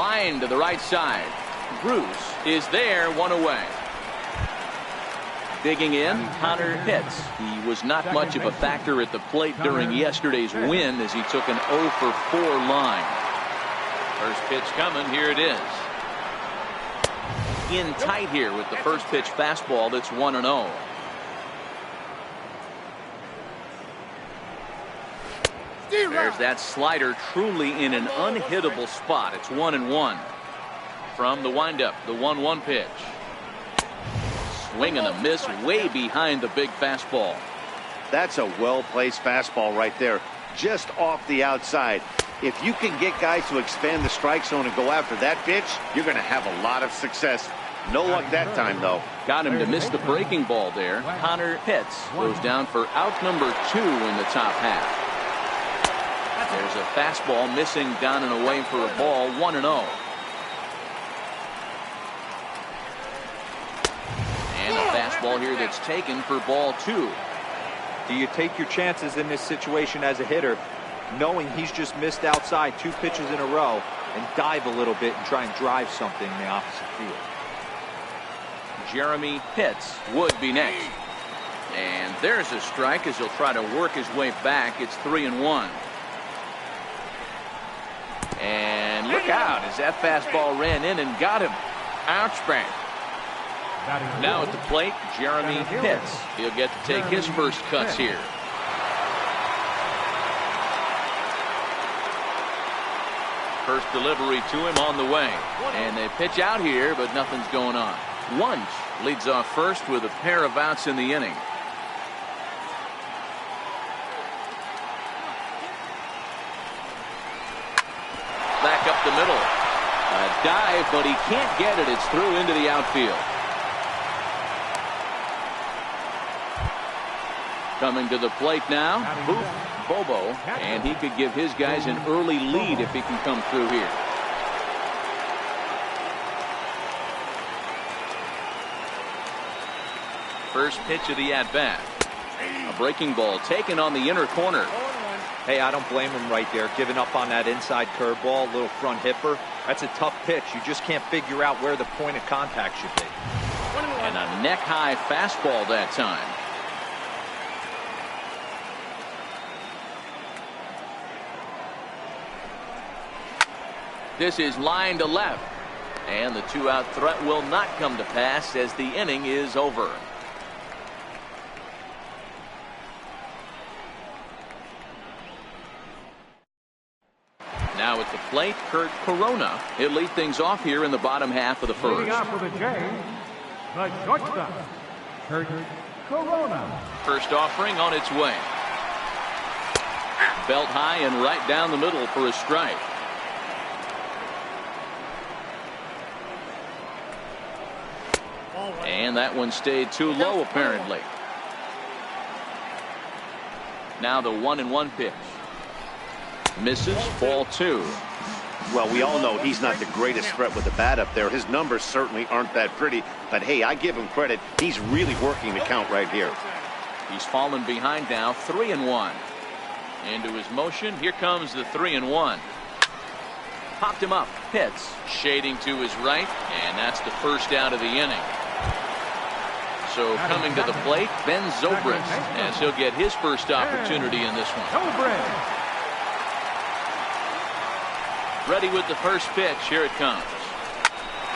line to the right side. Bruce is there, one away. Digging in, Connor Pitts. He was not much of a factor at the plate during yesterday's win as he took an 0 for 4 line. First pitch coming. Here it is. In tight here with the first pitch fastball that's 1-0. There's that slider, truly in an unhittable spot. It's 1-1. From the windup, the 1-1 pitch. Swing and a miss way behind the big fastball. That's a well-placed fastball right there, just off the outside. If you can get guys to expand the strike zone and go after that pitch, you're going to have a lot of success. No luck that time, though. Got him to miss the breaking ball there. Connor Pitts goes down for out number 2 in the top half. There's a fastball missing down and away for a ball. 1-0. And a fastball here that's taken for ball 2. Do you take your chances in this situation as a hitter, knowing he's just missed outside 2 pitches in a row, and dive a little bit and try and drive something in the opposite field? Jeremy Pitts would be next. And there's a strike as he'll try to work his way back. It's 3-1. And look out as that fastball ran in and got him. Ouch bang. Now at the plate, Jeremy Pitts. He'll get to take his first cuts here. First delivery to him on the way. And they pitch out here, but nothing's going on. Wunsch leads off first with a pair of outs in the inning. Back up the middle. A dive, but he can't get it. It's through into the outfield. Coming to the plate now, Booth Bobo, and he could give his guys an early lead if he can come through here. First pitch of the at-bat. A breaking ball taken on the inner corner. Hey, I don't blame him right there, giving up on that inside curveball, little front hipper. That's a tough pitch. You just can't figure out where the point of contact should be. And a neck-high fastball that time. This is line to left. And the 2-out threat will not come to pass as the inning is over. Now at the plate, Kurt Corona. He'll lead things off here in the bottom half of the first. Leading off for the Jays, the shortstop, Kurt Corona. First offering on its way. Belt high and right down the middle for a strike. And that one stayed too low apparently. Now the 1-1 pitch. Misses, ball 2. Well, we all know he's not the greatest threat with the bat up there. His numbers certainly aren't that pretty. But hey, I give him credit. He's really working the count right here. He's fallen behind now, 3-1. Into his motion. Here comes the 3-1. Popped him up. Pitts shading to his right. And that's the first out of the inning. So coming to the plate, Ben Zobrist, as he'll get his first opportunity in this one. Ready with the first pitch. Here it comes.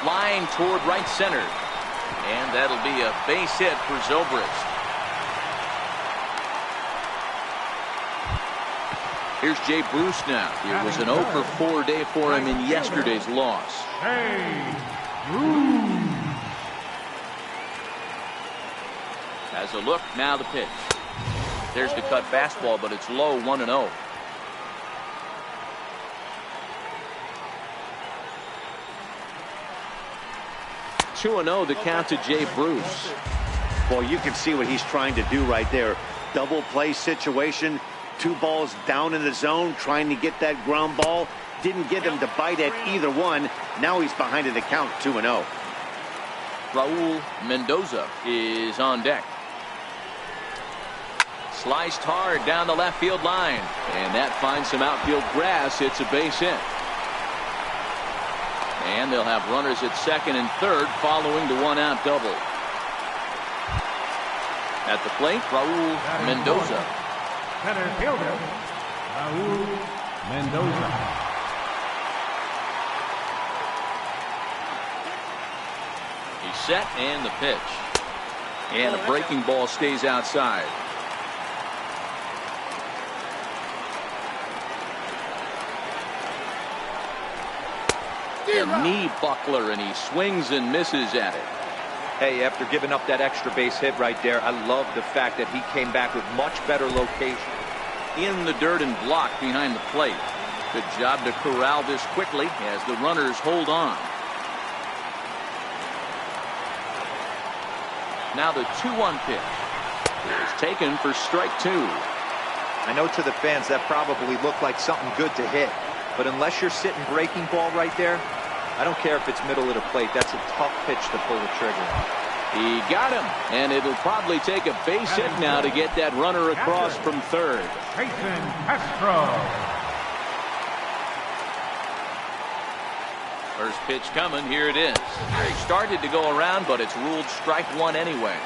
Line toward right center. And that'll be a base hit for Zobrist. Here's Jay Bruce now. It was an 0 for 4 day for him in yesterday's loss. Hey, Bruce. Has a look, now the pitch. There's the cut fastball, but it's low, 1-0. Two and 0 the count to Jay Bruce. Well, you can see what he's trying to do right there. Double play situation. 2 balls down in the zone, trying to get that ground ball. Didn't get him to bite at either one. Now he's behind in the count, 2-0. Raul Mendoza is on deck. Sliced hard down the left field line. And that finds some outfield grass. It's a base hit. And they'll have runners at second and third following the one-out double. At the plate, Raul Mendoza. Center fielder, Raul Mendoza. He's set and the pitch. And a breaking ball stays outside. A knee buckler, and he swings and misses at it. Hey, after giving up that extra base hit right there, I love the fact that he came back with much better location. In the dirt and blocked behind the plate. Good job to corral this quickly as the runners hold on. Now the 2-1 pitch is taken for strike 2. I know to the fans that probably looked like something good to hit, but unless you're sitting breaking ball right there, I don't care if it's middle of the plate. That's a tough pitch to pull the trigger on. He got him, and it'll probably take a base hit now to get that runner across from third. Jason Castro. First pitch coming. Here it is. He started to go around, but it's ruled strike 1 anyway.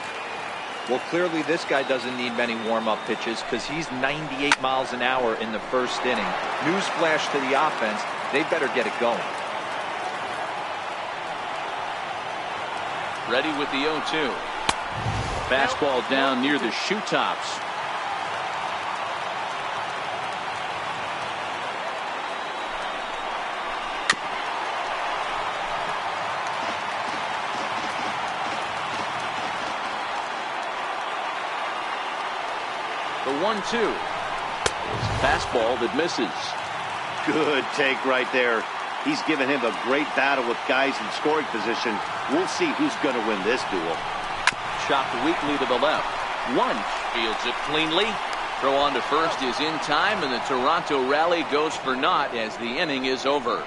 Well, clearly this guy doesn't need many warm-up pitches because he's 98 miles an hour in the first inning. Newsflash to the offense, they better get it going. Ready with the 0-2. Fastball down near the shoe tops. The 1-2. Fastball that misses. Good take right there. He's given him a great battle with guys in scoring position. We'll see who's going to win this duel. Chopped weakly to the left. Wunsch fields it cleanly. Throw on to first is in time, and the Toronto rally goes for naught as the inning is over.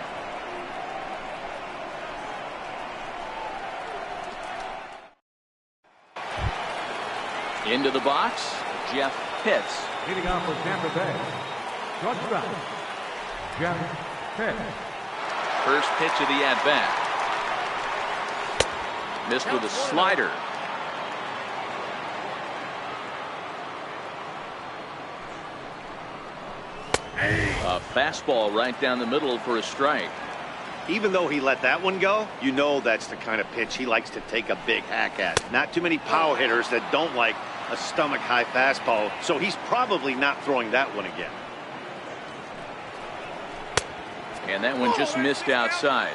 Into the box, Jeff Pitts. Leading off for Tampa Bay, shortstop, Jeff Pitts. First pitch of the at-bat. Missed with a slider. A fastball right down the middle for a strike. Even though he let that one go, you know that's the kind of pitch he likes to take a big hack at. Not too many power hitters that don't like a stomach-high fastball, so he's probably not throwing that one again. And that one just missed outside.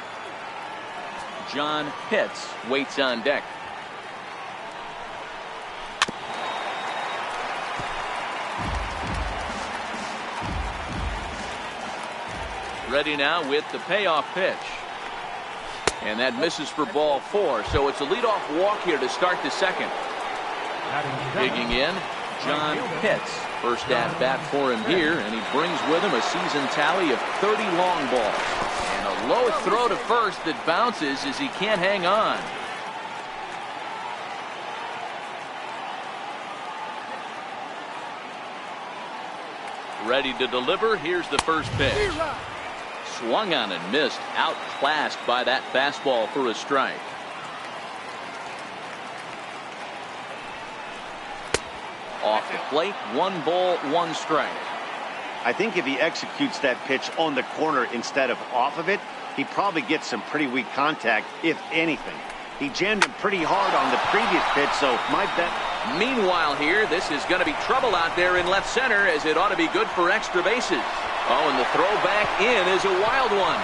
John Pitts waits on deck. Ready now with the payoff pitch. And that misses for ball 4. So it's a leadoff walk here to start the second. Digging in, John Pitts. First at bat for him here, and he brings with him a season tally of 30 long balls. And a low throw to first that bounces as he can't hang on. Ready to deliver. Here's the first pitch. Swung on and missed. Outclassed by that fastball for a strike. Off the plate, 1 ball, 1 strike. I think if he executes that pitch on the corner instead of off of it, he probably gets some pretty weak contact, if anything. He jammed him pretty hard on the previous pitch, so my bet. Meanwhile here, this is going to be trouble out there in left center, as it ought to be good for extra bases. Oh, and the throw back in is a wild one.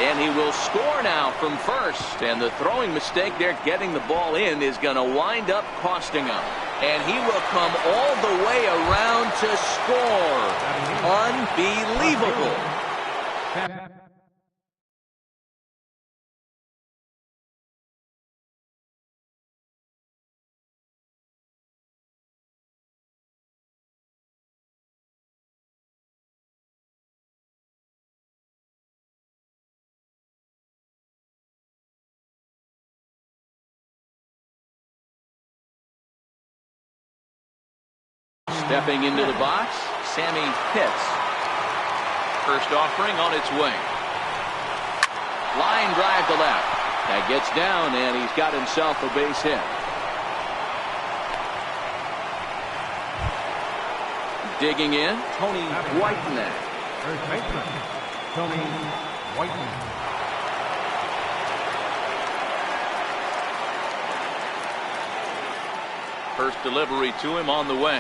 And he will score now from first. And the throwing mistake there, getting the ball in, is going to wind up costing him. And he will come all the way around to score. Unbelievable. Stepping into the box, Sammy Pitts. First offering on its way. Line drive to left. That gets down, and he's got himself a base hit. Digging in, Tony Whitenack. First baseman, Tony Whitenack. First delivery to him on the way.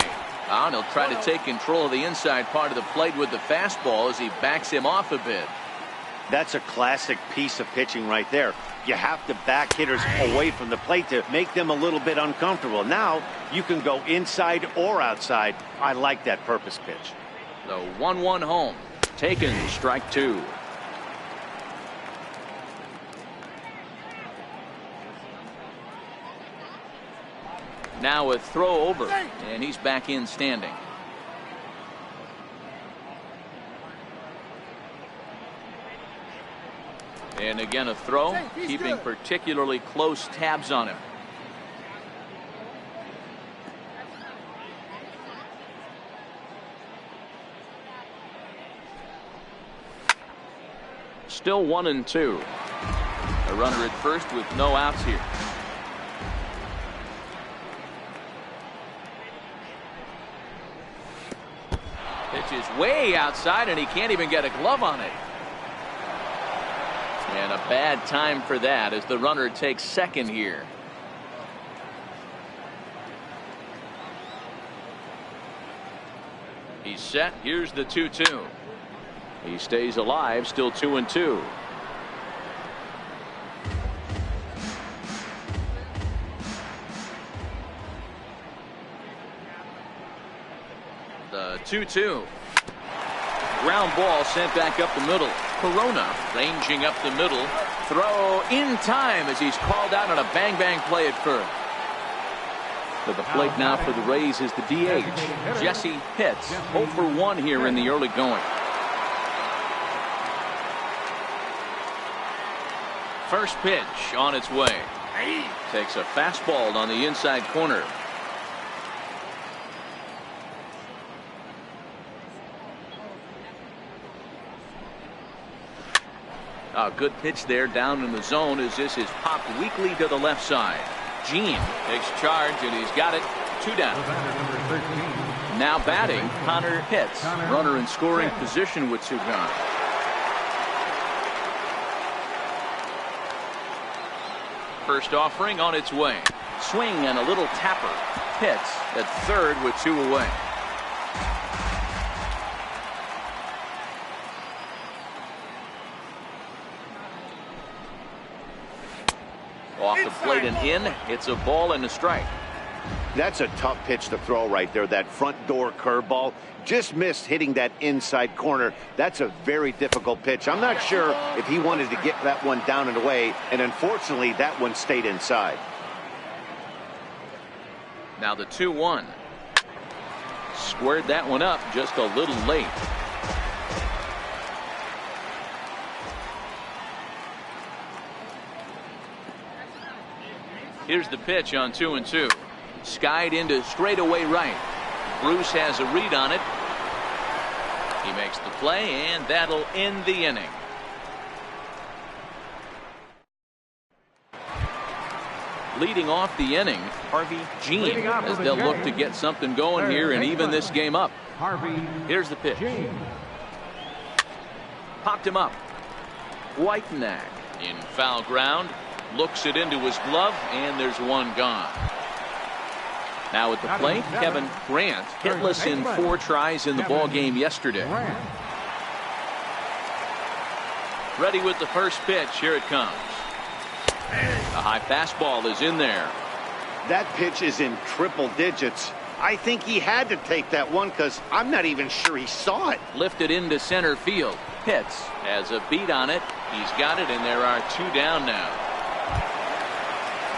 And he'll try to take control of the inside part of the plate with the fastball as he backs him off a bit. That's a classic piece of pitching right there. You have to back hitters away from the plate to make them a little bit uncomfortable. Now you can go inside or outside. I like that purpose pitch. The 1-1 home. Taken, strike two. Now a throw over, and he's back in standing. And again a throw, keeping particularly close tabs on him. Still 1-2. A runner at first with no outs here. Pitch is way outside, and he can't even get a glove on it. And a bad time for that as the runner takes second here. He's set. Here's the 2-2. He stays alive, still 2-2. The 2-2. Ground ball sent back up the middle. Corona ranging up the middle. Throw in time as he's called out on a bang-bang play at first. To the plate now for the Rays is the DH, Jesse Pitts. 0 for 1 here in the early going. First pitch on its way. Takes a fastball on the inside corner. A good pitch there down in the zone as this is popped weakly to the left side. Gene takes charge, and he's got it. 2 down. Now batting, Connor Pitts. Runner in scoring position with 2 gone. First offering on its way. Swing and a little tapper. Pitts at third with 2 away. Off the plate and in. It's a ball and a strike. That's a tough pitch to throw right there. That front door curveball just missed hitting that inside corner. That's a very difficult pitch. I'm not sure if he wanted to get that one down and away, and unfortunately that one stayed inside. Now the 2-1. Squared that one up just a little late. Here's the pitch on 2-2. Skied into straightaway right. Bruce has a read on it. He makes the play, and that'll end the inning. Leading off the inning, Harvey Jean, as they'll look to get something going here and even this game up. Here's the pitch. Popped him up. Whitenack in foul ground. Looks it into his glove, and there's one gone. Now at the plate, Kevin Grant, hitless in 4 tries in the ball game yesterday. Ready with the first pitch. Here it comes. A high fastball is in there. That pitch is in triple digits. I think he had to take that one because I'm not even sure he saw it. Lifted into center field. Pitts has a beat on it. He's got it, and there are 2 down now.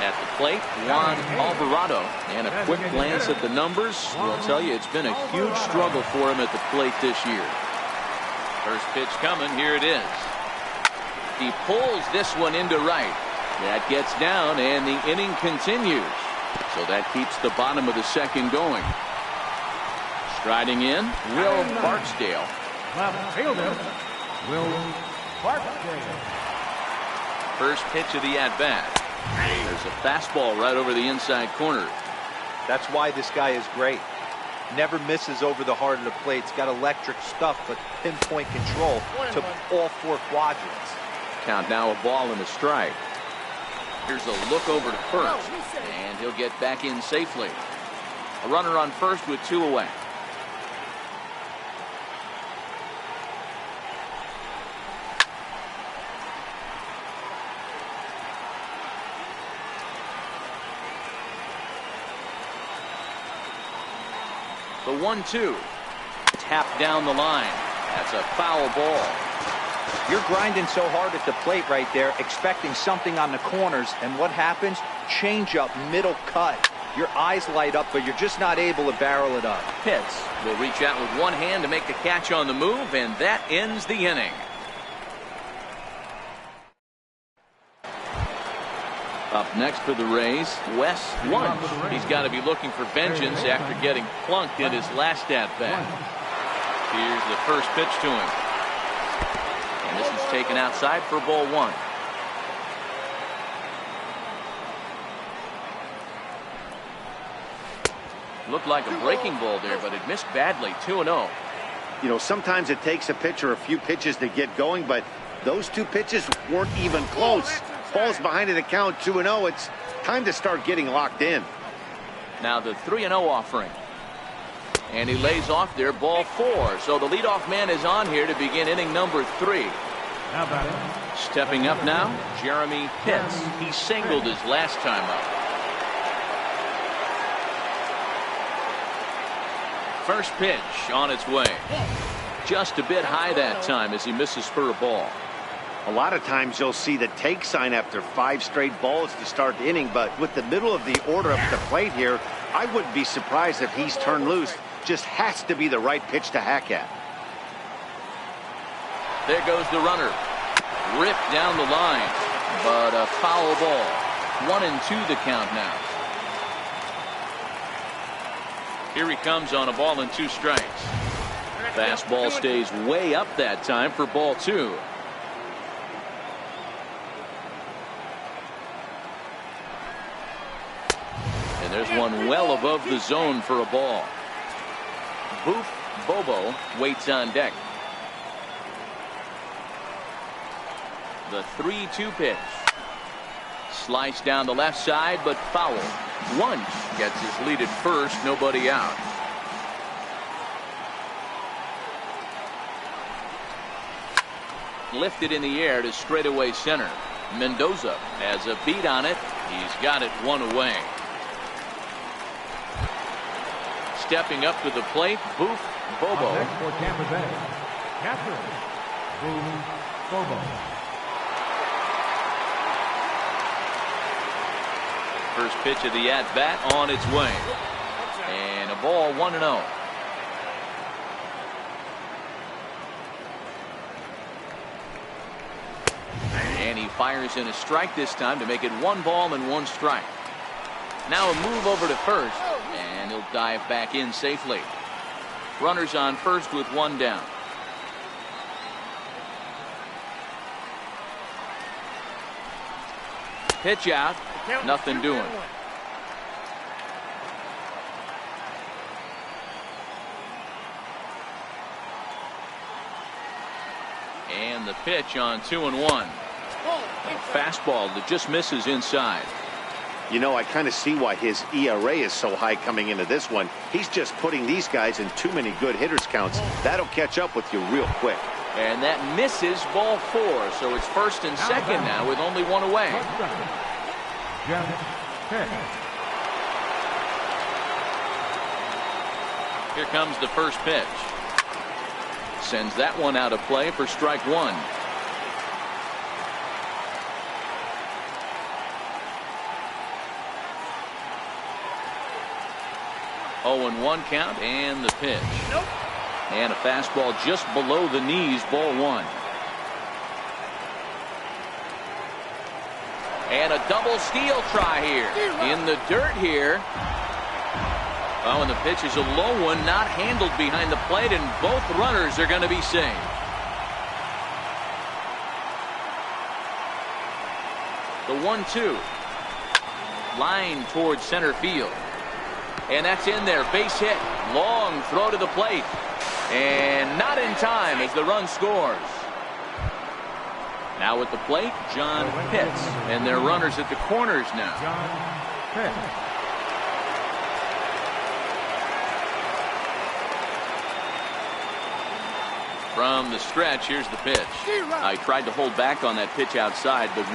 At the plate, Juan Alvarado, and a quick glance at the numbers will tell you it's been a huge struggle for him at the plate this year. First pitch coming, here it is. He pulls this one into right. That gets down, and the inning continues. So that keeps the bottom of the second going. Striding in, Will Barksdale. Left fielder, Will Barksdale. First pitch of the at-bat. There's a fastball right over the inside corner. That's why this guy is great. Never misses over the heart of the plate. He's got electric stuff, but pinpoint control to all four quadrants. Count now a ball and a strike. Here's a look over to first, and he'll get back in safely. A runner on first with 2 away. The 1-2. Tapped down the line. That's a foul ball. You're grinding so hard at the plate right there, expecting something on the corners, and what happens? Change up, middle cut. Your eyes light up, but you're just not able to barrel it up. Pitts will reach out with one hand to make the catch on the move, and that ends the inning. Up next for the Rays, Wes Lunch. He's got to be looking for vengeance after getting plunked in his last at-bat. Here's the first pitch to him. And this is taken outside for ball 1. Looked like a breaking ball there, but it missed badly. 2-0. You know, sometimes it takes a pitcher a few pitches to get going, but those 2 pitches weren't even close. Ball's behind in the count, 2-0. It's time to start getting locked in. Now the 3-0 offering. And he lays off there, ball 4. So the leadoff man is on here to begin inning number 3. Stepping up now, Jeremy Pitts. He singled his last time up. First pitch on its way. Just a bit high that time as he misses for a ball. A lot of times you'll see the take sign after 5 straight balls to start the inning, but with the middle of the order up the plate here, I wouldn't be surprised if he's turned loose. Just has to be the right pitch to hack at. There goes the runner. Ripped down the line, but a foul ball. 1-2 the count now. Here he comes on a ball and 2 strikes. Fastball stays way up that time for ball 2. And there's one well above the zone for a ball. Boof Bobo waits on deck. The 3-2 pitch. Sliced down the left side, but foul. Lunch gets his lead at first, nobody out. Lifted in the air to straightaway center. Mendoza has a beat on it. He's got it 1 away. Stepping up to the plate, Boof Bobo. Next for Tampa Bay, Catherine Boof Bobo. First pitch of the at-bat on its way. And a ball 1-0. And he fires in a strike this time to make it 1 ball and 1 strike. Now a move over to first, and he'll dive back in safely. Runners on first with 1 down. Pitch out. Nothing doing. And the pitch on 2-1. Fastball that just misses inside. You know, I kind of see why his ERA is so high coming into this one. He's just putting these guys in too many good hitters counts. That'll catch up with you real quick. And that misses ball 4. So it's first and second now with only 1 away. Here comes the first pitch. Sends that one out of play for strike 1. Oh, and 1 count, and the pitch. And a fastball just below the knees, ball 1. And a double steal try here. In the dirt here. Oh, and the pitch is a low one, not handled behind the plate, and both runners are going to be safe. The 1-2. Line towards center field. And that's in there. Base hit. Long throw to the plate. And not in time as the run scores. Now at the plate, John Pitts. And their runners at the corners now. John Pitts. From the stretch, here's the pitch. I tried to hold back on that pitch outside, but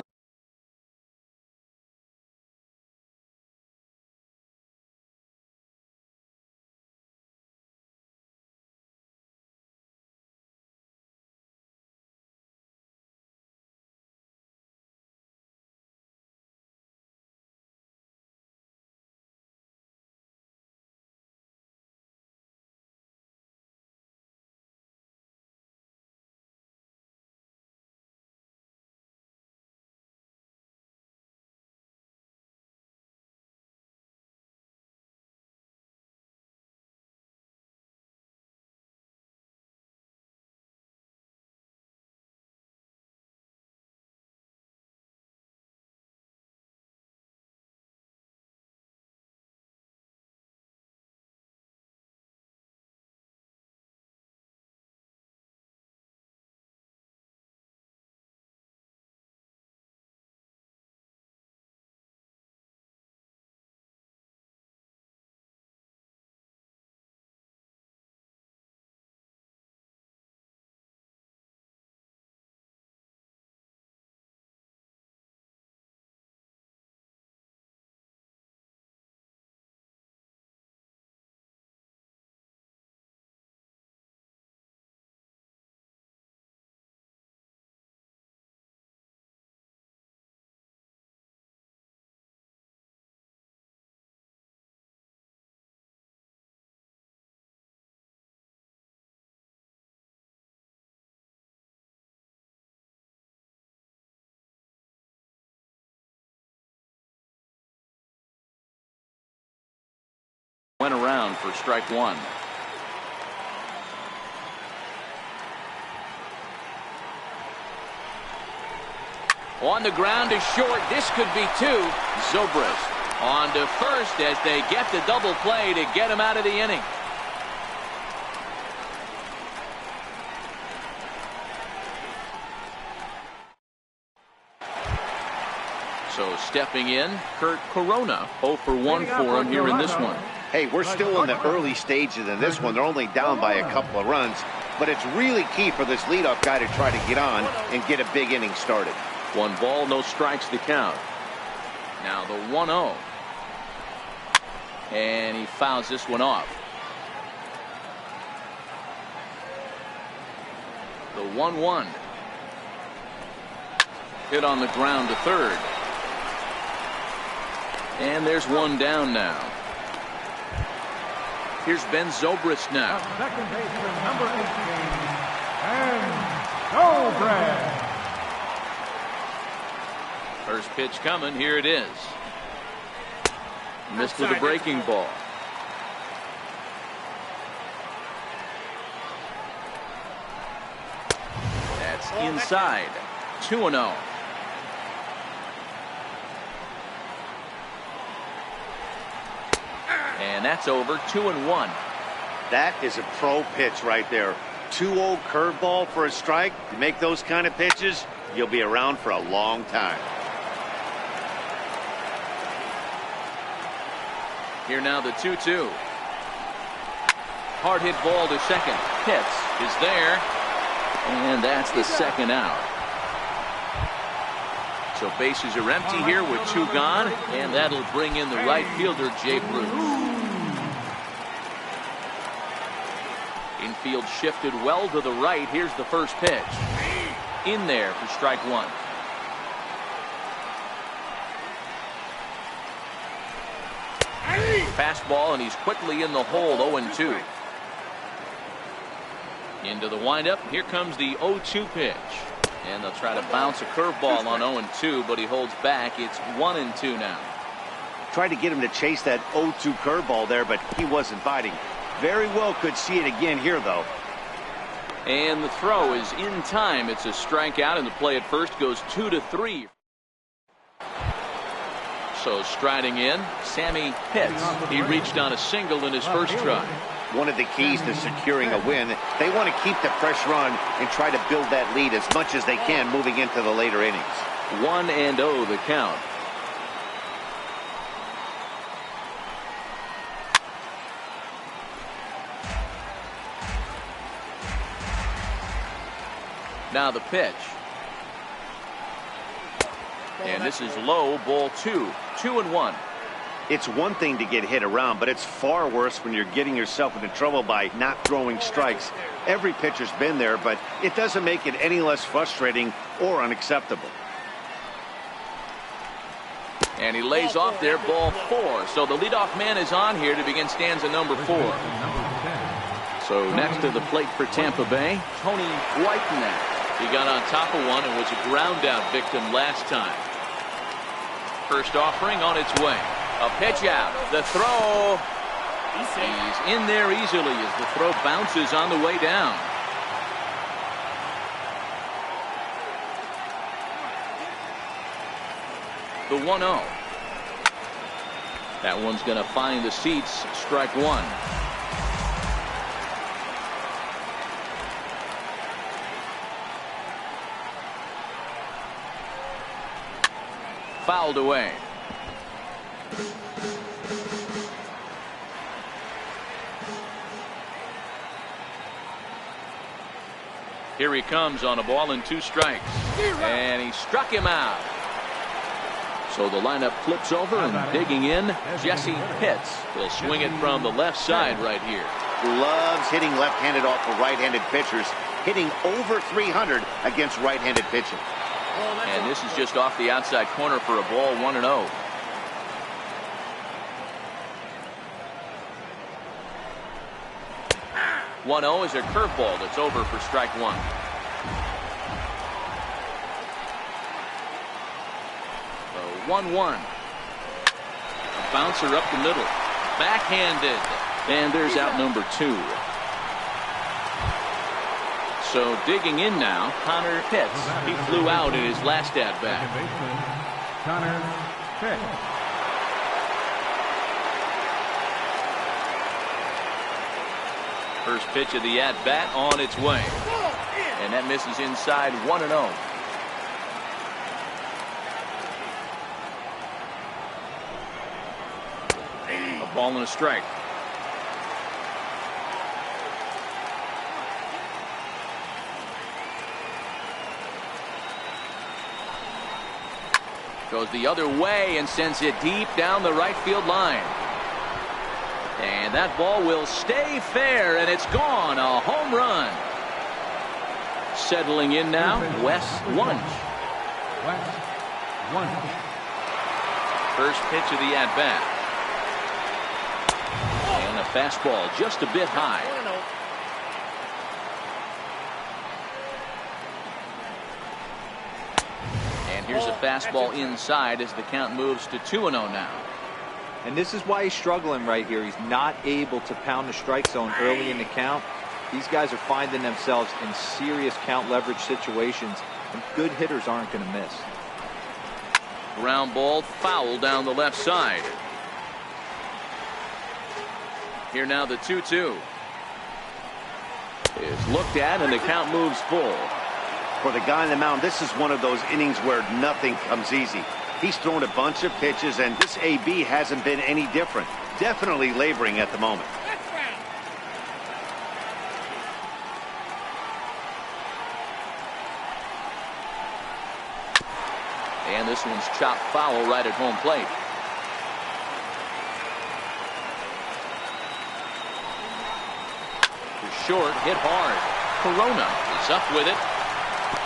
went around for strike one. On the ground is short. This could be two. Zobrist on to first as they get the double play to get him out of the inning. So stepping in, Kurt Corona. 0 for 1 for him here in this one. Hey, we're still in the early stages in this one. They're only down by a couple of runs, but it's really key for this leadoff guy to try to get on and get a big inning started. 1 ball, no strikes to count. Now the 1-0. And he fouls this one off. The 1-1. Hit on the ground to third. And there's one down now. Here's Ben Zobrist now. Second baseman, number 18, and Zobrist. First pitch coming. Here it is. Missed with a breaking ball. That's inside. 2-0. And that's over. 2-1. That is a pro pitch right there. 2-0 curveball for a strike. You make those kind of pitches, you'll be around for a long time. Here now the 2-2. Hard hit ball to second. Pitts is there. And that's the second out. So bases are empty here with 2 gone. And that'll bring in the right fielder, Jay Bruce. Infield shifted well to the right. Here's the first pitch. In there for strike one. Fastball, and he's quickly in the hole. 0-2. Into the windup. Here comes the 0-2 pitch. And they'll try to bounce a curveball on 0-2, but he holds back. It's 1-2 now. Tried to get him to chase that 0-2 curveball there, but he wasn't biting. Very well could see it again here, though. And the throw is in time. It's a strikeout, and the play at first goes 2-3. So striding in, Sammy Pitts. He reached on a single in his first try. One of the keys to securing a win, they want to keep the fresh run and try to build that lead as much as they can moving into the later innings. 1-0 the count. Now the pitch. And this is low, ball 2. 2-1. It's one thing to get hit around, but it's far worse when you're getting yourself into trouble by not throwing strikes. Every pitcher's been there, but it doesn't make it any less frustrating or unacceptable. And he lays off there, ball 4. So the leadoff man is on here to begin stanza number 4. So next to the plate for Tampa Bay, Tony Whitenack. He got on top of one and was a ground out victim last time. First offering on its way. A pitch out. The throw. He's in there easily as the throw bounces on the way down. The 1-0. That one's going to find the seats. Strike 1. Fouled away. Here he comes on a ball and 2 strikes. And he struck him out. So the lineup flips over and digging in, Jesse Pitts. He'll swing it from the left side right here. Loves hitting left-handed off of right-handed pitchers, hitting over 300 against right-handed pitching. And this is just off the outside corner for a ball, 1-0. Is a curveball that's over for strike 1. So 1-1. A bouncer up the middle. Backhanded. And there's out number 2. So digging in now, Connor Pitts. He flew out in his last at-bat. Connor Pitts. First pitch of the at-bat on its way. And that misses inside, 1-0. A ball and a strike. Goes the other way and sends it deep down the right field line. And that ball will stay fair, and it's gone. A home run. Settling in now, Wes Wunsch. First pitch of the at-bat. And a fastball just a bit high. And here's a fastball inside as the count moves to 2-0 now. And this is why he's struggling right here. He's not able to pound the strike zone early in the count. These guys are finding themselves in serious count leverage situations, and good hitters aren't going to miss. Ground ball foul down the left side. Here now the 2-2 is looked at, and the count moves full. For the guy on the mound, this is one of those innings where nothing comes easy. He's thrown a bunch of pitches, and this AB hasn't been any different. Definitely laboring at the moment. And this one's chopped foul right at home plate. To short, hit hard. Corona is up with it.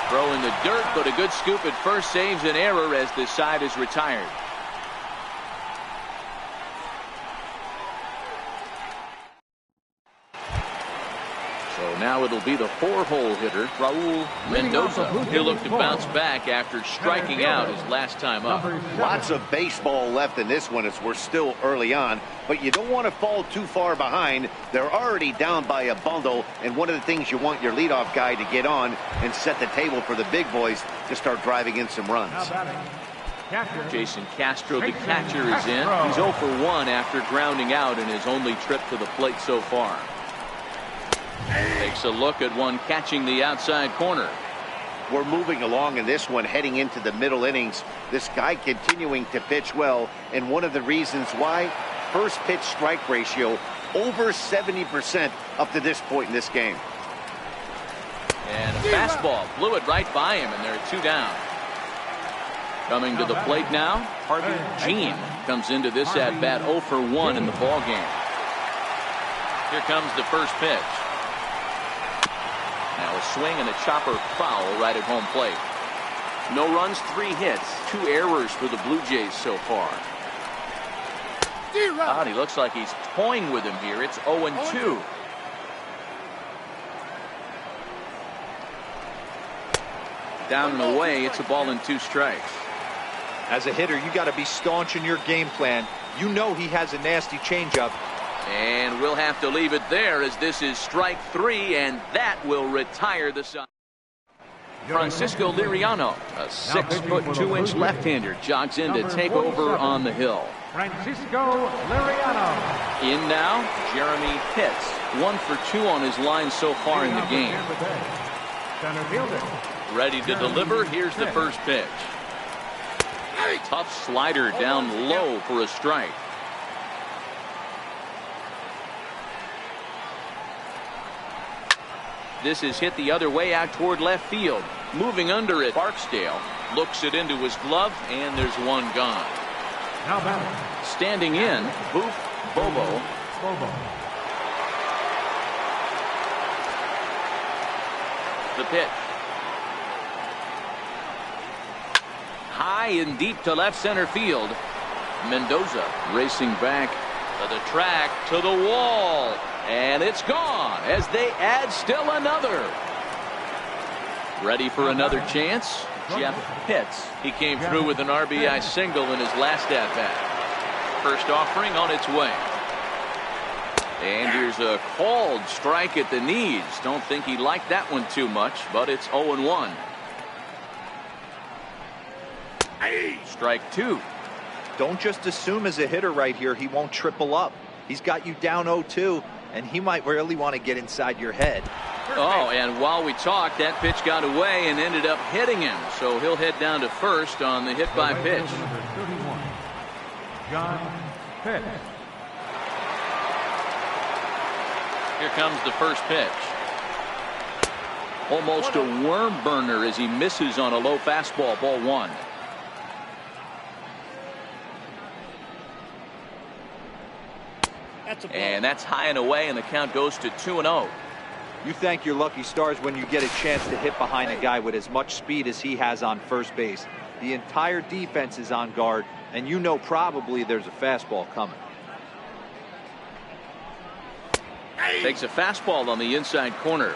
Throw in the dirt, but a good scoop at first saves an error as this side is retired. So now it'll be the 4-hole hitter, Raul Mendoza. He'll look to bounce back after striking out his last time up. Lots of baseball left in this one as we're still early on, but you don't want to fall too far behind. They're already down by a bundle, and one of the things you want your leadoff guy to get on and set the table for the big boys to start driving in some runs. Catcher. Jason Castro, the catcher, is in. He's 0 for 1 after grounding out in his only trip to the plate so far. Takes a look at one catching the outside corner. We're moving along in this one, heading into the middle innings. This guy continuing to pitch well, and one of the reasons why, first pitch strike ratio over 70% up to this point in this game. And a fastball blew it right by him, and there are 2 down. Coming to the plate now, Harvey Jean comes into this at bat 0 for 1 in the ball game. Here comes the first pitch. Now a swing and a chopper foul right at home plate. No runs, 3 hits, 2 errors for the Blue Jays so far. God, he looks like he's toying with him here. It's 0-2. Down and away, it's a ball and 2 strikes. As a hitter, you got to be staunch in your game plan. You know he has a nasty changeup. And we'll have to leave it there, as this is strike 3, and that will retire the side. Francisco Liriano, a 6'2" left-hander, jogs in to take over on the hill. Francisco Liriano. In now, Jeremy Pitts, 1 for 2 on his line so far in the game. Center fielder. Ready to deliver. Here's the first pitch. Tough slider down low for a strike. This is hit the other way out toward left field. Moving under it, Barksdale looks it into his glove, and there's 1 gone. Now batting. Standing in, Boof Bobo. The pitch. High and deep to left center field. Mendoza racing back to the track, to the wall, and it's gone as they add still another. Ready for another chance? Jeff Pitts. He came through with an RBI single in his last at bat. First offering on its way. And here's a called strike at the knees. Don't think he liked that one too much, but it's 0-1. Strike 2. Don't just assume as a hitter right here he won't triple up. He's got you down 0-2, and he might really want to get inside your head. Oh, and while we talked, that pitch got away and ended up hitting him. So he'll head down to first on the hit by pitch. Number 31, John Pitts. Here comes the first pitch. Almost a worm burner as he misses on a low fastball, ball 1. And that's high and away, and the count goes to 2-0. You thank your lucky stars when you get a chance to hit behind a guy with as much speed as he has on first base. The entire defense is on guard, and you know probably there's a fastball coming. Takes a fastball on the inside corner.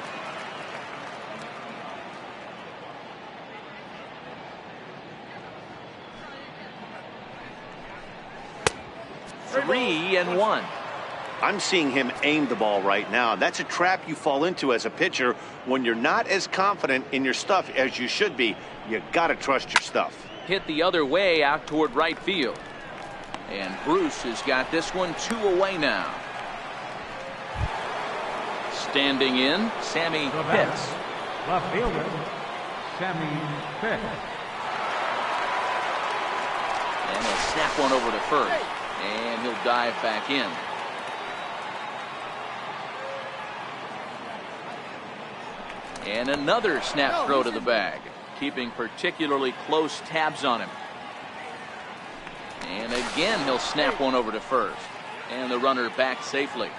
Three and 1. I'm seeing him aim the ball right now. That's a trap you fall into as a pitcher when you're not as confident in your stuff as you should be. You got to trust your stuff. Hit the other way out toward right field. And Bruce has got this one 2 away now. Standing in, Sammy Pitts. Left fielder, Sammy Pitts. And he'll snap one over to first. And he'll dive back in. And another snap throw to the bag, keeping particularly close tabs on him. And again, he'll snap one over to first. And the runner back safely.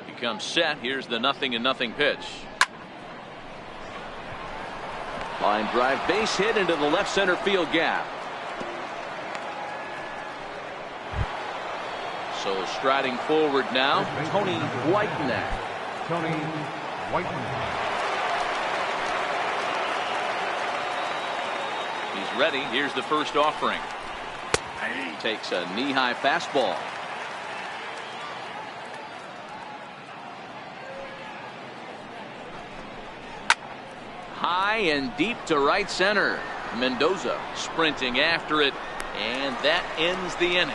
He comes set. Here's the 0-0 pitch. Line drive, base hit into the left center field gap. So striding forward now, Tony Whitenack. Tony Whitenack. He's ready. Here's the first offering. Takes a knee-high fastball. High and deep to right center. Mendoza sprinting after it, and that ends the inning.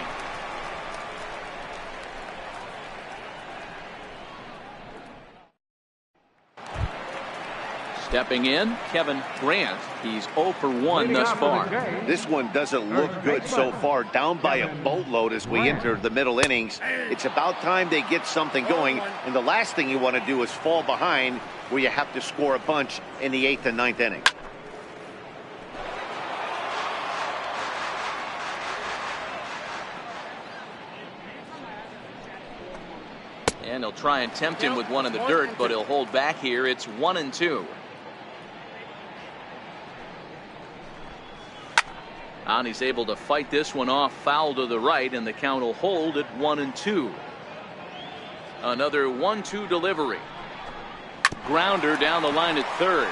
Stepping in, Kevin Grant. He's 0 for 1 thus far. This one doesn't look good so far. Down by a boatload as we enter the middle innings. It's about time they get something going. And the last thing you want to do is fall behind where you have to score a bunch in the 8th and 9th inning. And he'll try and tempt him with one in the dirt, but he'll hold back here. It's 1-2. And he's able to fight this one off, foul to the right, and the count will hold at 1-2. Another 1-2 delivery. Grounder down the line at third.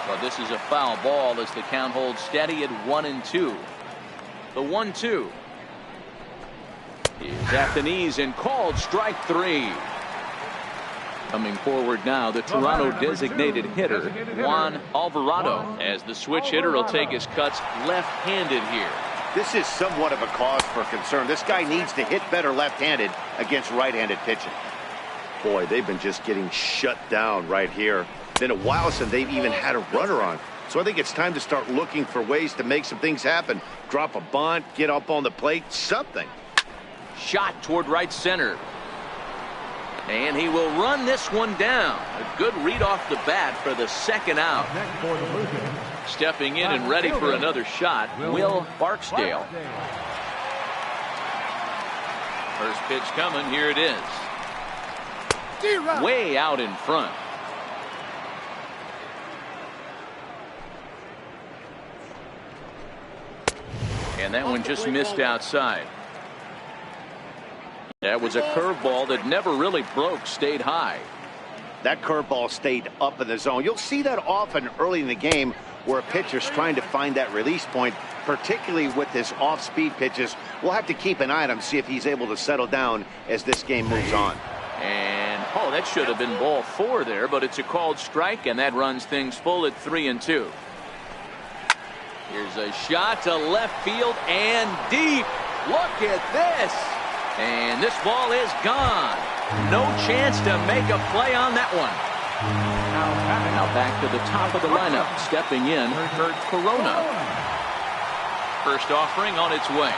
But this is a foul ball as the count holds steady at 1-2. The 1-2 is at the knees and called strike 3. Coming forward now, the Toronto designated hitter, Juan Alvarado, as the switch hitter will take his cuts left-handed here. This is somewhat of a cause for concern. This guy needs to hit better left-handed against right-handed pitching. Boy, they've been just getting shut down right here. Been a while since they've even had a runner on. So I think it's time to start looking for ways to make some things happen. Drop a bunt, get up on the plate, something. Shot toward right center. And he will run this one down. A good read off the bat for the second out. Stepping in and ready for another shot, Will Barksdale. First pitch coming. Here it is. Way out in front. And that one just missed outside. That was a curveball that never really broke, stayed high. That curveball stayed up in the zone. You'll see that often early in the game where a pitcher's trying to find that release point, particularly with his off-speed pitches. We'll have to keep an eye on him, see if he's able to settle down as this game moves on. And, oh, that should have been ball 4 there, but it's a called strike, and that runs things full at 3-2. Here's a shot to left field and deep. Look at this. And this ball is gone. No chance to make a play on that one. Now back to the top of the lineup. Stepping in, Kurt Corona. First offering on its way.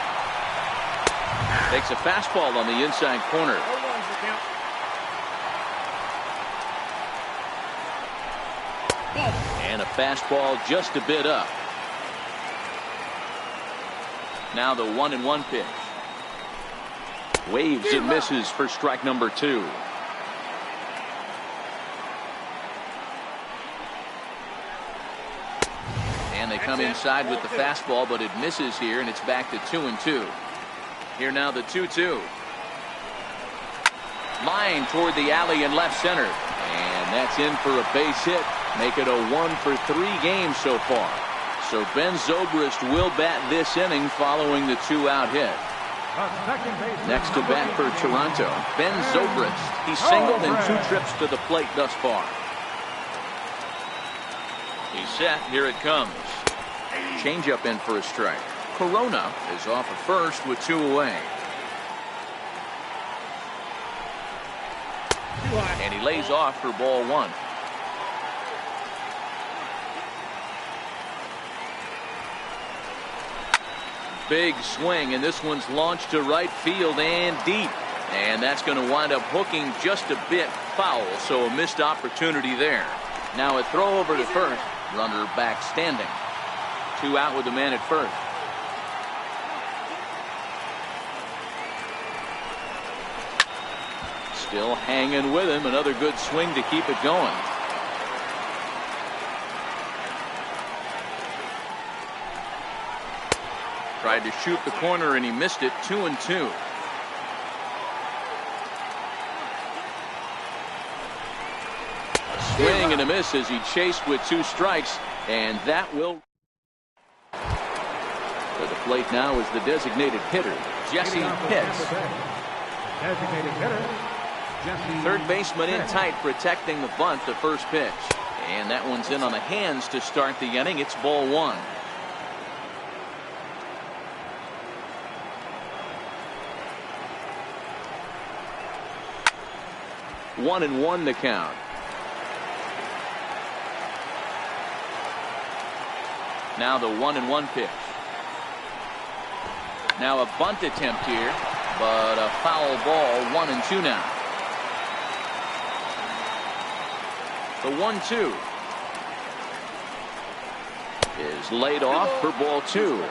Takes a fastball on the inside corner. And a fastball just a bit up. Now the 1-1 pitch. Waves and misses for strike number 2. And they come inside with the fastball, but it misses here, and it's back to 2-2. Here now the 2-2. Line toward the alley in left center. And that's in for a base hit. Make it a 1-for-3 game so far. So Ben Zobrist will bat this inning following the 2-out hit. Next to bat for Toronto, Ben Zobrist. He's singled in 2 trips to the plate thus far. He's set. Here it comes. Changeup in for a strike. Corona is off at first with 2 away. And he lays off for ball 1. Big swing, and this one's launched to right field and deep. And that's going to wind up hooking just a bit foul, so a missed opportunity there. Now a throw over to first. Runner back standing. 2 out with the man at first. Still hanging with him. Another good swing to keep it going. Tried to shoot the corner and he missed it. 2-2. A swing and a miss as he chased with 2 strikes, and that will. To the plate now is the designated hitter, Jesse Pitts. Designated hitter, Jesse. Third baseman in tight, protecting the bunt. The first pitch, And that one's in on the hands to start the inning. It's ball one. One and one the count. Now the 1-1 pitch. Now a bunt attempt here, but a foul ball. 1-2 now. The 1-2 is laid off for ball two.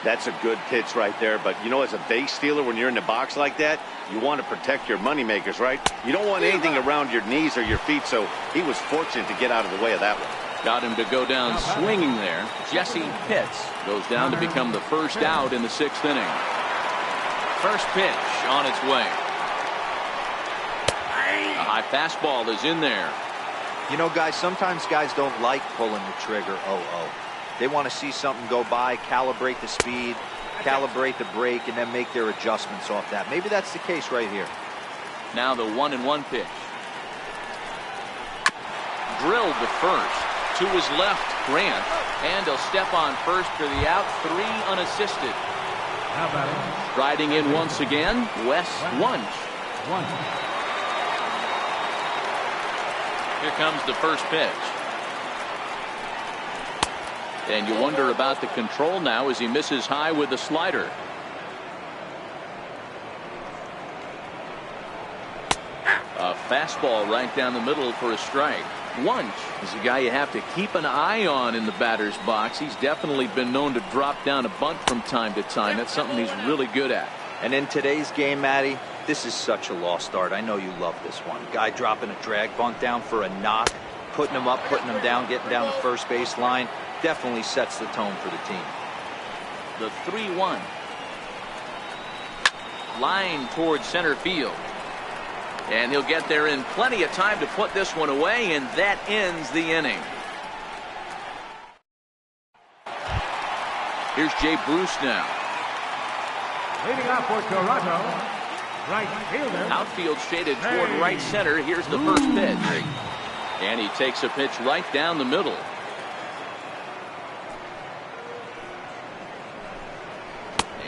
That's a good pitch right there, but you know, as a base stealer, when you're in the box like that, you want to protect your moneymakers, right? You don't want anything around your knees or your feet, so he was fortunate to get out of the way of that one. Got him to go down swinging there. Jesse Pitts goes down to become the first out in the 6th inning. First pitch on its way. A high fastball is in there. You know, guys, sometimes guys don't like pulling the trigger. They want to see something go by, calibrate the speed, calibrate the brake, and then make their adjustments off that. Maybe that's the case right here. Now the 1-1 pitch. Drilled to first. To his left, Grant, and he'll step on first for the out. 3 unassisted. How about it? Riding in once again, Wes Wunsch. Here comes the first pitch. And you wonder about the control now as he misses high with the slider. A fastball right down the middle for a strike. Wunsch is a guy you have to keep an eye on in the batter's box. He's definitely been known to drop down a bunt from time to time. That's something he's really good at. And in today's game, Matty, this is such a lost art. I know you love this one. Guy dropping a drag bunt down for a knock, putting him up, putting him down, getting down the first base line. Definitely sets the tone for the team. The 3-1. Line towards center field. And he'll get there in plenty of time to put this one away, and that ends the inning. Here's Jay Bruce now. Leading off for Toronto, right fielder. Outfield shaded toward right center. Here's the first pitch. And he takes a pitch right down the middle.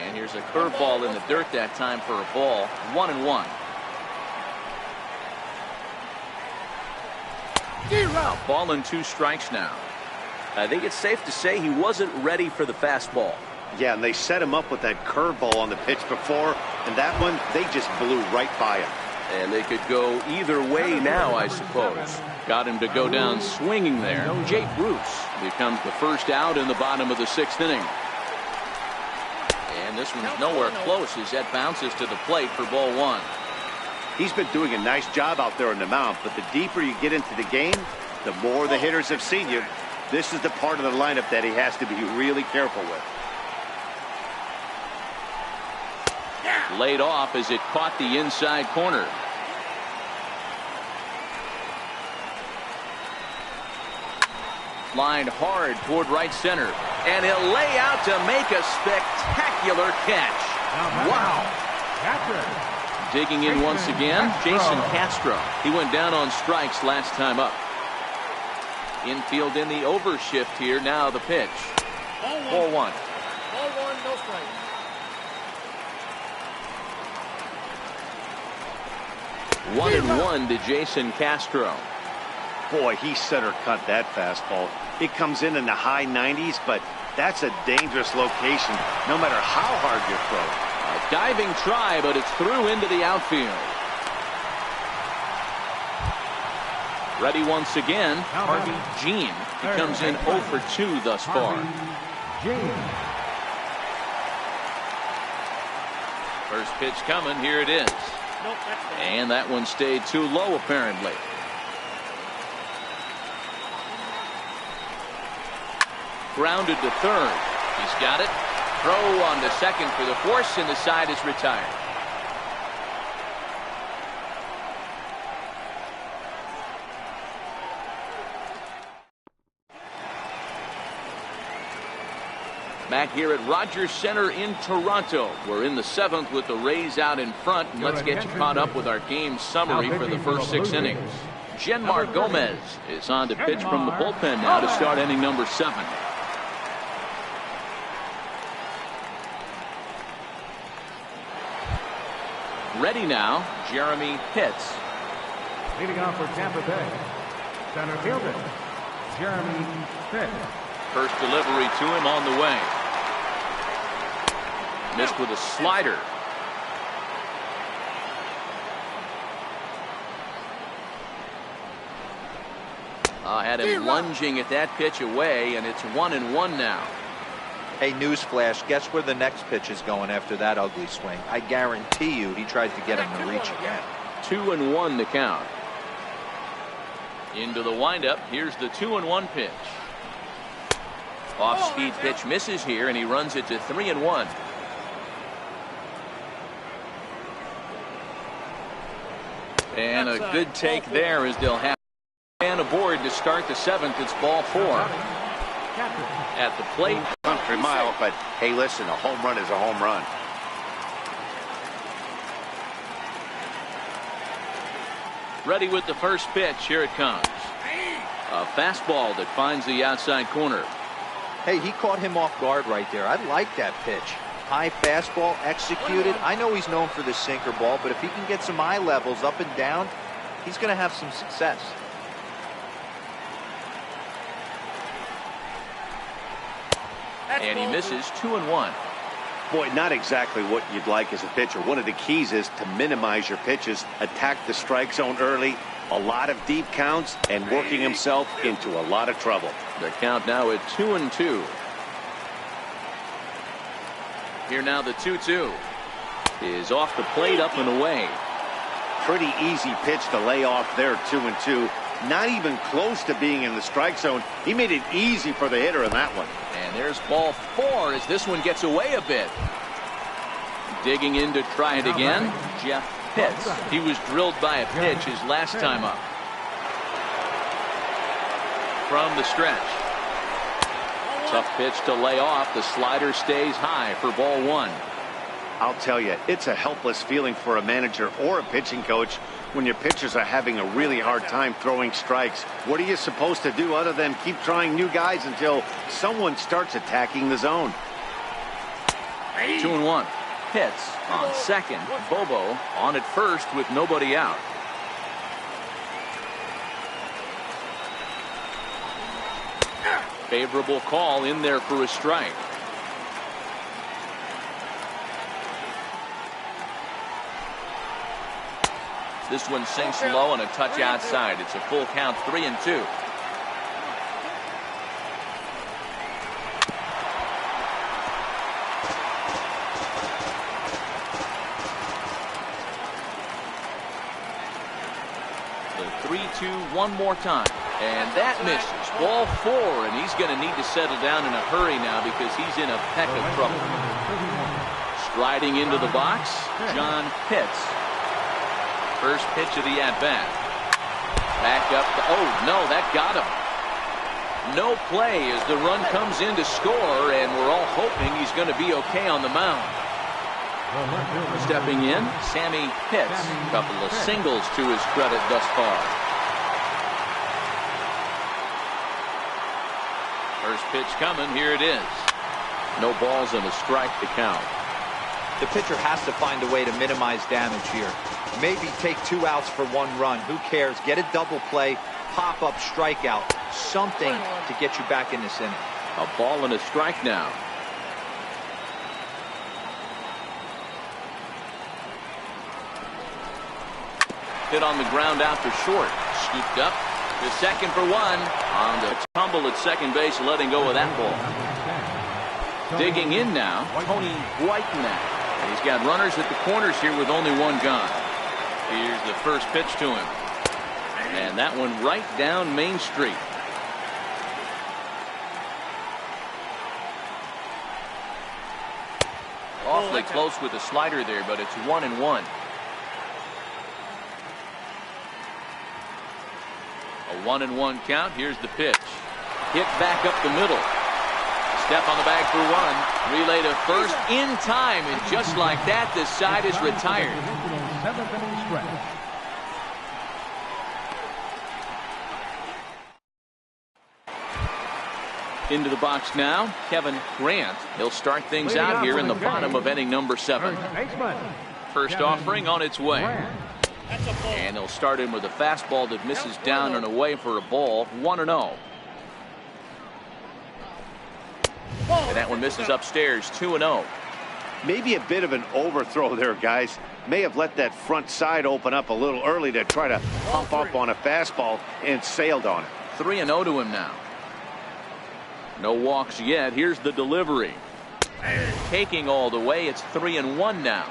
And here's a curveball in the dirt that time for a ball. 1-1. Ball and 2 strikes now. I think it's safe to say he wasn't ready for the fastball. Yeah, and they set him up with that curveball on the pitch before, and that one, they just blew right by him. And they could go either way now, I suppose. Got him to go down swinging there. Jay Bruce becomes the first out in the bottom of the 6th inning. And this one's nowhere close as that bounces to the plate for ball 1. He's been doing a nice job out there on the mound, but the deeper you get into the game, the more the hitters have seen you. This is the part of the lineup that he has to be really careful with. Laid off as it caught the inside corner. Lined hard toward right center, and he'll lay out to make a spectacular catch. Wow. Digging in once again, Jason Castro. He went down on strikes last time up. Infield in the overshift here. Now the pitch. Ball 1. Ball 1, no strike. 1-1 to Jason Castro. Boy, he center cut that fastball. It comes in the high 90s, but that's a dangerous location no matter how hard you throw. A diving try, but it's through into the outfield. Ready once again, Harvey Jean. He comes in 0 for 2 thus far. First pitch coming, here it is. And that one stayed too low apparently. Grounded to third. He's got it. Throw on to second for the force, and the side is retired. Back here at Rogers Center in Toronto. We're in the 7th with the Rays out in front. And let's get you caught up with our game summary for the first 6 innings. Genmar Gomez is on to pitch from the bullpen now to start inning number 7. Ready now, Jeremy Pitts. Leading off for Tampa Bay, center fielder, Jeremy Pitts. First delivery to him on the way. Missed with a slider. Had him lunging at that pitch away, and it's 1-1 now. Hey, newsflash, guess where the next pitch is going after that ugly swing? I guarantee you he tries to get him to reach again. 2-1 the count. Into the windup. Here's the 2-1 pitch. Off-speed pitch misses here, and he runs it to 3-1. And a good take there as they'll have man aboard to start the 7th. It's ball 4. At the plate. Country mile, but hey, listen, a home run is a home run. Ready with the first pitch. Here it comes. A fastball that finds the outside corner. Hey, he caught him off guard right there. I like that pitch. High fastball executed. I know he's known for the sinker ball, but if he can get some eye levels up and down, he's going to have some success. And he misses 2-1. Boy, not exactly what you'd like as a pitcher. One of the keys is to minimize your pitches, attack the strike zone early, a lot of deep counts, and working himself into a lot of trouble. The count now at 2-2. Here now the 2-2 is off the plate, up and away. Pretty easy pitch to lay off there, 2-2. Not even close to being in the strike zone. He made it easy for the hitter in that one. And there's ball 4 as this one gets away a bit. Digging in to try it again, Jeff Pitts. He was drilled by a pitch his last time up. From the stretch. Tough pitch to lay off. The slider stays high for ball 1. I'll tell you, it's a helpless feeling for a manager or a pitching coach when your pitchers are having a really hard time throwing strikes. What are you supposed to do other than keep trying new guys until someone starts attacking the zone? 2-1. Pitts on second. Bobo on at first with nobody out. Favorable call in there for a strike. This one sinks low and a touch outside. It's a full count, 3-2. The 3-2 one more time. And that misses. Ball 4, and he's going to need to settle down in a hurry now because he's in a peck of trouble. Striding into the box, John Pitts. First pitch of the at-bat. Back up. Oh, no, that got him. No play as the run comes in to score, and we're all hoping he's going to be okay on the mound. Stepping in, Sammy Pitts. A couple of singles to his credit thus far. First pitch coming. Here it is. No balls and a strike to count. The pitcher has to find a way to minimize damage here. Maybe take 2 outs for 1 run. Who cares? Get a double play, pop up, strikeout. Something to get you back in this inning. A ball and a strike now. Hit on the ground out to short. Scooped up to second for 1. On the tumble at second base, letting go of that ball. Digging in now, Tony Whitenack. And he's got runners at the corners here with only 1 gone. Here's the first pitch to him. And that one right down Main Street. Awfully close with the slider there, but it's 1-1. A 1-1 count. Here's the pitch. Hit back up the middle. Step on the bag for 1. Relay to first in time, and just like that, the side is retired. Into the box now, Kevin Grant. He'll start things out here in the bottom of inning number 7. First offering on its way. And they'll start in with a fastball that misses down and away for a ball. 1-0. And that one misses upstairs. 2-0. Maybe a bit of an overthrow there, guys. May have let that front side open up a little early to try to pump up on a fastball and sailed on it. 3-0 to him now. No walks yet. Here's the delivery. Taking all the way. It's 3-1 now.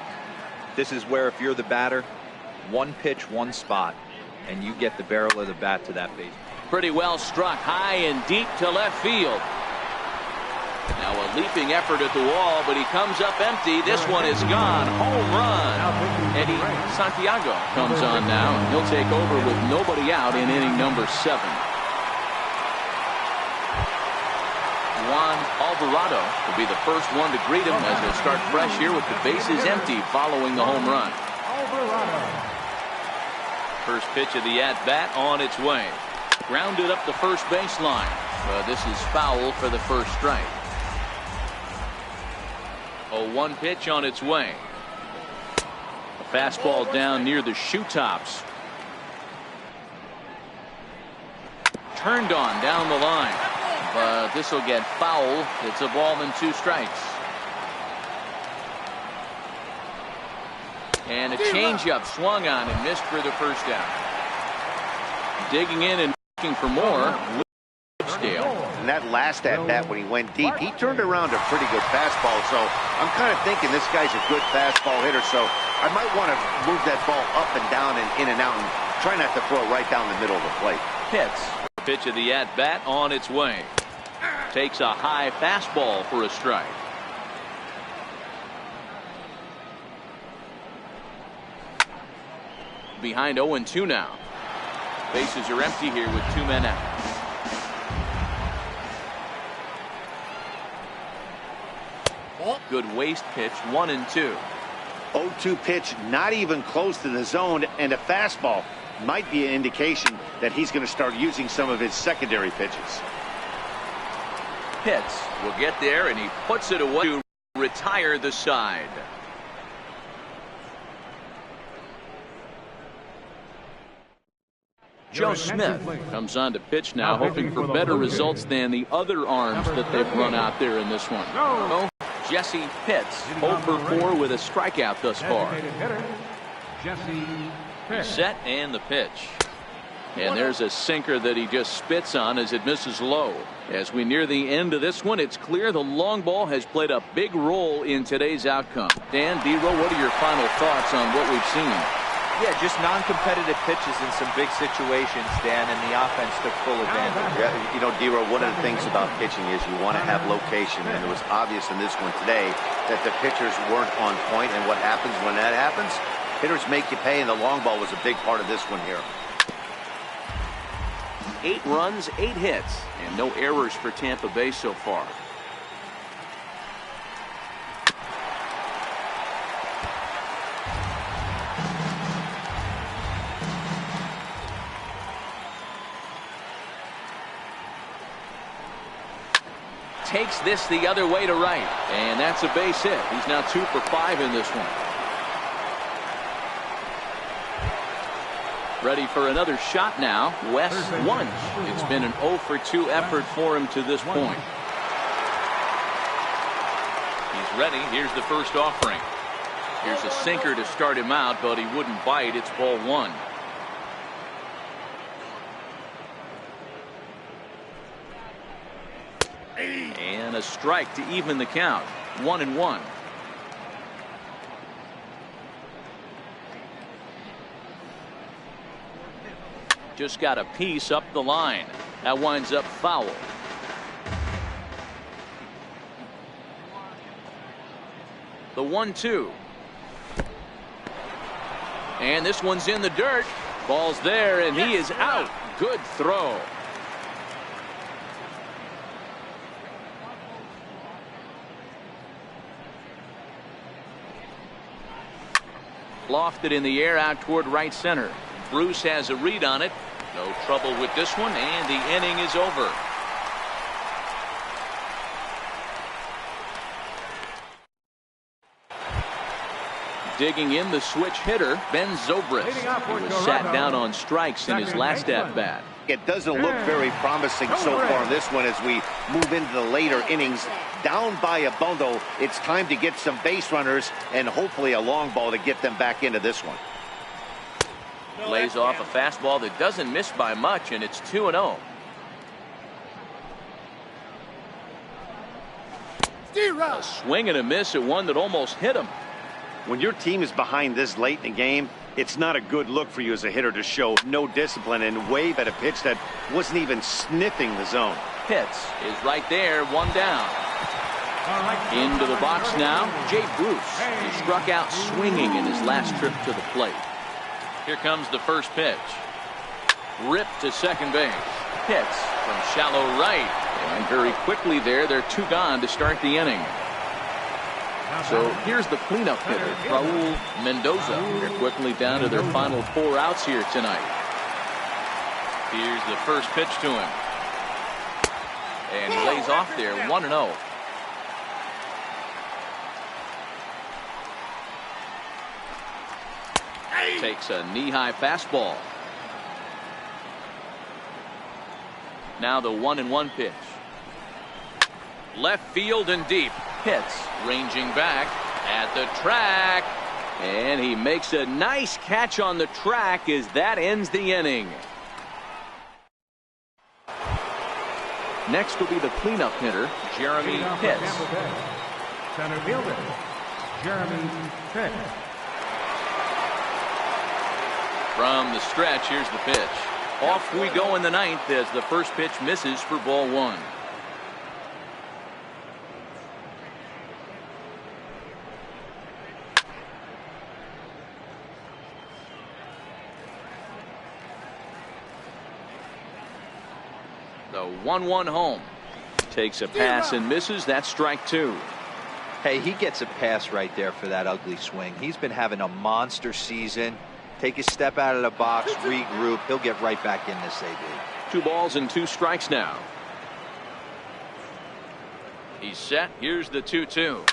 This is where if you're the batter, one pitch, one spot, and you get the barrel of the bat to that base. Pretty well struck high and deep to left field. Now a leaping effort at the wall, but he comes up empty. This one is gone. Home run. Eddie Santiago comes on now, and he'll take over with nobody out in inning number 7. Juan Alvarado will be the first one to greet him as he'll start fresh here with the bases empty following the home run. First pitch of the at-bat on its way. Grounded up the first baseline. But this is foul for the first strike. 0-1 pitch on its way. A fastball down near the shoe tops. Turned on down the line. But this will get foul. It's a ball and 2 strikes. And a changeup swung on and missed for the first out. Digging in and looking for more. And that last at bat when he went deep, he turned around a pretty good fastball. So I'm kind of thinking this guy's a good fastball hitter. So I might want to move that ball up and down and in and out and try not to throw it right down the middle of the plate. Hits. Pitch of the at bat on its way. Takes a high fastball for a strike. Behind 0-2 now. Bases are empty here with 2 men out. Good waist pitch. 1-2. 0-2 pitch, not even close to the zone, and a fastball might be an indication that he's going to start using some of his secondary pitches. Pitts will get there, and he puts it away to retire the side. Joe Smith comes on to pitch now, hoping for better results than the other arms that they've run out there in this one. No. Jesse Pitts, 0 for 4 with a strikeout thus far. Set and the pitch. And there's a sinker that he just spits on as it misses low. As we near the end of this one, it's clear the long ball has played a big role in today's outcome. Dan Dero, what are your final thoughts on what we've seen? Yeah, just non-competitive pitches in some big situations, Dan, and the offense took full advantage. Yeah, you know, Dero, one of the things about pitching is you want to have location, and it was obvious in this one today that the pitchers weren't on point, and what happens when that happens? Hitters make you pay, and the long ball was a big part of this one here. 8 runs, 8 hits, and no errors for Tampa Bay so far. Takes this the other way to right, and that's a base hit. He's now 2 for 5 in this one. Ready for another shot now. Wes Wunsch. It's been an 0 for 2 effort for him to this point. He's ready. Here's the first offering. Here's a sinker to start him out, but he wouldn't bite. It's ball 1. And a strike to even the count. 1-1. Just got a piece up the line. That winds up foul. The 1-2. And this one's in the dirt. Ball's there, and he is out. Good throw. Lofted in the air out toward right center. Bruce has a read on it. No trouble with this one, and the inning is over. Digging in, the switch hitter, Ben Zobrist. He was sat down on strikes in his last at-bat. It doesn't look very promising so far in this one as we move into the later innings. Down by a bundle, it's time to get some base runners and hopefully a long ball to get them back into this one. Lays off a fastball that doesn't miss by much, and it's 2-0. A swing and a miss at one that almost hit him. When your team is behind this late in the game, it's not a good look for you as a hitter to show no discipline and wave at a pitch that wasn't even sniffing the zone. Pitts is right there, one down. Into the box now, Jay Bruce. He struck out swinging in his last trip to the plate. Here comes the first pitch. Ripped to second base. Pitts from shallow right. And very quickly there, they're two gone to start the inning. So here's the cleanup hitter, Raul Mendoza. They're quickly down to their final 4 outs here tonight. Here's the first pitch to him. And he lays off there, 1-0. Takes a knee-high fastball. Now the 1-1 pitch. Left field and deep. Pitts ranging back at the track. And he makes a nice catch on the track as that ends the inning. Next will be the cleanup hitter, Jeremy Pitts. Center fielder, Jeremy Pitts. From the stretch, here's the pitch. Off we go in the ninth as the first pitch misses for ball 1. The 1-1 home. Takes a pass and misses. That's strike 2. Hey, he gets a pass right there for that ugly swing. He's been having a monster season. Take a step out of the box, regroup. He'll get right back in this AB. 2 balls and 2 strikes now. He's set. Here's the 2-2.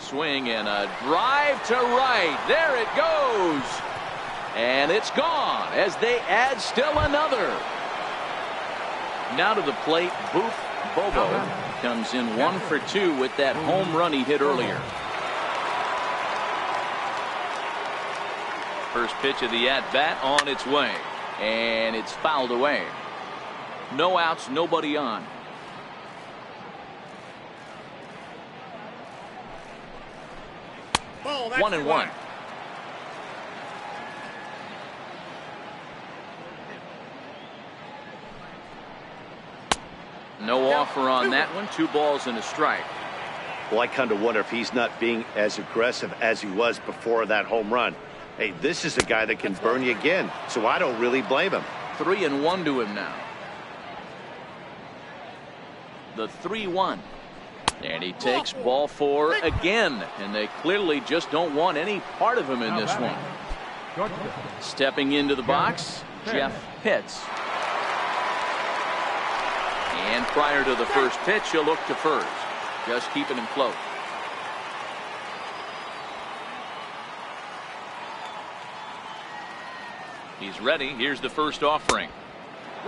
Swing and a drive to right. There it goes. And it's gone as they add still another. Now to the plate, Boof Bobo comes in 1 for 2 with that home run he hit earlier. First pitch of the at-bat on its way. And it's fouled away. No outs, nobody on. Ball, 1-1. No offer on that one. 2 balls and a strike. Well, I kind of wonder if he's not being as aggressive as he was before that home run. Hey, this is a guy that can burn you again, so I don't really blame him. 3-1 to him now. The 3-1. And he takes ball 4 again. And they clearly just don't want any part of him in this one. Stepping into the box, Jeff Pitts. And prior to the first pitch, he'll look to first. Just keeping him close. He's ready. Here's the first offering.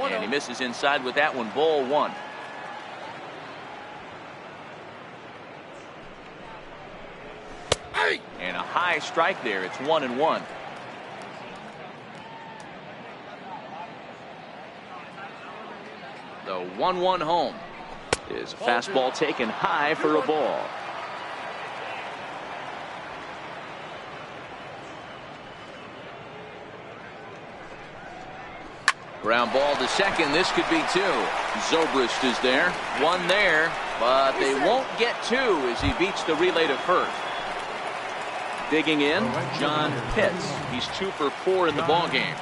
And he misses inside with that one. Ball 1. And a high strike there. It's 1-1. The 1-1 home is a fastball taken high for a ball. Ground ball to second. This could be 2. Zobrist is there. 1 there, but they won't get 2 as he beats the relay to first. Digging in, John Pitts. He's 2 for 4 in the ballgame.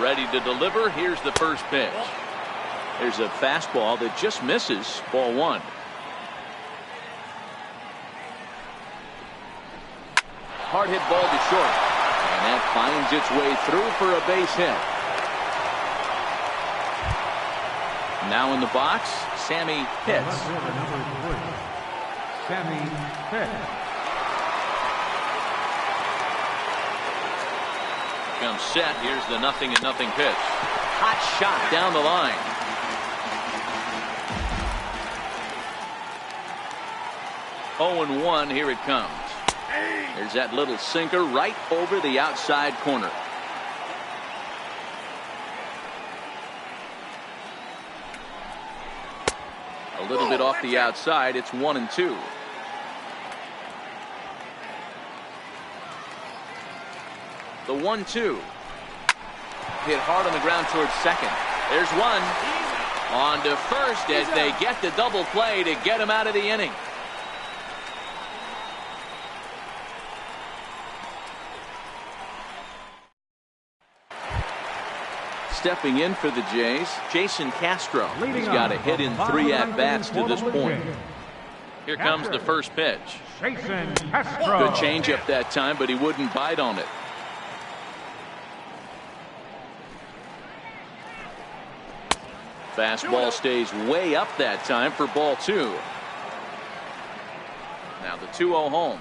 Ready to deliver. Here's the first pitch. There's a fastball that just misses. Ball 1. Hard hit ball to short. And that finds its way through for a base hit. Now in the box, Sammy Pitts. Left fielder number 3, Sammy Pitts. Comes set. Here's the 0-0 pitch. Hot shot down the line. Oh and 1. Here it comes. There's that little sinker right over the outside corner. A little bit off the outside. It's 1-2. The 1-2. Hit hard on the ground towards second. There's one. On to first as they get the double play to get him out of the inning. Stepping in for the Jays, Jason Castro. He's got a hit in 3 at-bats to this point. Here comes the first pitch. Jason Castro. Good changeup that time, but he wouldn't bite on it. Fastball stays way up that time for ball 2. Now the 2-0 home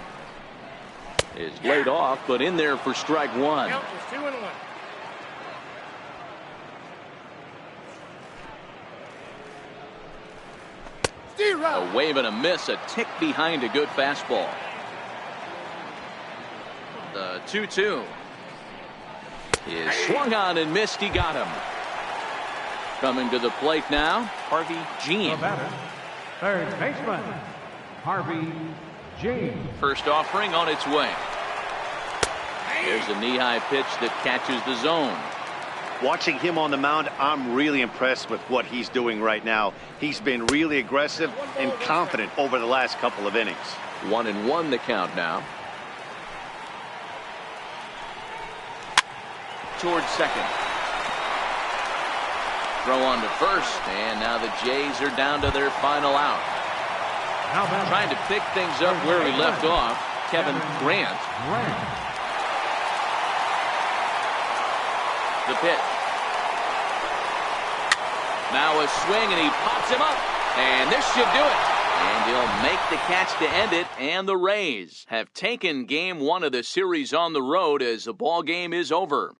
is laid off, but in there for strike 1. Count is 2-1. A wave and a miss, a tick behind a good fastball. The 2-2 is swung on and missed. He got him. Coming to the plate now, Harvey Jean. The batter, third baseman, Harvey Jean. First offering on its way. There's a knee-high pitch that catches the zone. Watching him on the mound, I'm really impressed with what he's doing right now. He's been really aggressive and confident over the last couple of innings. 1-1 the count now. Towards second. Throw on to first, and now the Jays are down to their final out. Trying to pick things up where we left off, Kevin Grant. The pitch. Now a swing, and he pops him up, and this should do it. And he'll make the catch to end it, and the Rays have taken Game 1 of the series on the road as the ball game is over.